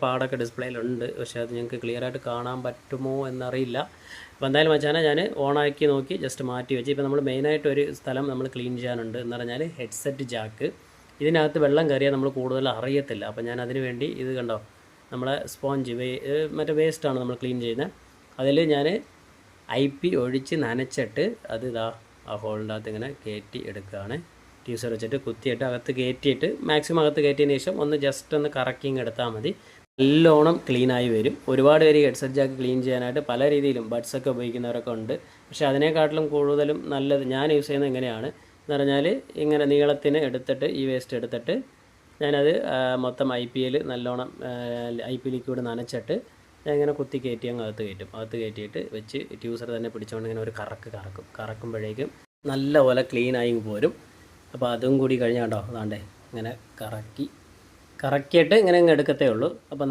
പാടൊക്കെ ഡിസ്പ്ലേയിലുണ്ട്, പക്ഷേ അത് ഞങ്ങൾക്ക് ക്ലിയർ ആയിട്ട് കാണാൻ പറ്റുമോ എന്നറിയില്ല. അപ്പോൾ എന്തായാലും മച്ചാനെ ഞാൻ ഓണാക്കി നോക്കി ജസ്റ്റ് മാറ്റി വെച്ച്. ഇപ്പോൾ നമ്മൾ മെയിനായിട്ട് ഒരു സ്ഥലം നമ്മൾ ക്ലീൻ ചെയ്യാനുണ്ട് എന്ന് പറഞ്ഞാൽ ഹെഡ്സെറ്റ് ജാക്ക്. ഇതിനകത്ത് വെള്ളം കയറിയാൽ നമ്മൾ കൂടുതൽ അറിയത്തില്ല. അപ്പോൾ ഞാൻ അതിന് വേണ്ടി ഇത് കണ്ടോ, നമ്മളെ സ്പോഞ്ച് മറ്റേ വേസ്റ്റാണ് നമ്മൾ ക്ലീൻ ചെയ്യുന്നത്. അതിൽ ഞാൻ IP ഒഴിച്ച് നനച്ചിട്ട് അത് ഇതാ ആ ഹോളിൻ്റെ അകത്ത് ഇങ്ങനെ കയറ്റി എടുക്കുകയാണ്. ട്യൂസർ വെച്ചിട്ട് കുത്തിയിട്ട് അകത്ത് കയറ്റിയിട്ട് മാക്സിമം അകത്ത് കയറ്റിയതിന് ശേഷം ഒന്ന് ജസ്റ്റ് ഒന്ന് കറക്കിങ് എടുത്താൽ മതി. നല്ലോണം ക്ലീനായി വരും. ഒരുപാട് പേര് ഹെഡ്സെറ്റ് ജാക്ക് ക്ലീൻ ചെയ്യാനായിട്ട് പല രീതിയിലും ബഡ്സൊക്കെ ഉപയോഗിക്കുന്നവരൊക്കെ ഉണ്ട്. പക്ഷേ അതിനേക്കാട്ടിലും കൂടുതലും നല്ലത് ഞാൻ യൂസ് ചെയ്യുന്നത് എങ്ങനെയാണ് എന്ന് പറഞ്ഞാൽ, ഇങ്ങനെ നീളത്തിന് എടുത്തിട്ട് ഈ വേസ്റ്റ് എടുത്തിട്ട് ഞാനത് മൊത്തം IP നല്ലോണം IP ലിക്വിഡ് നനച്ചിട്ട് ഞാൻ ഇങ്ങനെ കുത്തി കയറ്റി അങ്ങ് അകത്ത് കയറ്റും. അകത്ത് കയറ്റിയിട്ട് വെച്ച് ട്യൂസർ തന്നെ പിടിച്ചുകൊണ്ട് ഇങ്ങനെ ഒരു കറക്കുമ്പോഴേക്കും നല്ല പോലെ ക്ലീനായി പോരും. അപ്പോൾ അതും കൂടി കഴിഞ്ഞാൽ കേട്ടോ, അതാണ്ടേ ഇങ്ങനെ കറക്കിയിട്ട് ഇങ്ങനെ എടുക്കത്തേ ഉള്ളൂ. അപ്പോൾ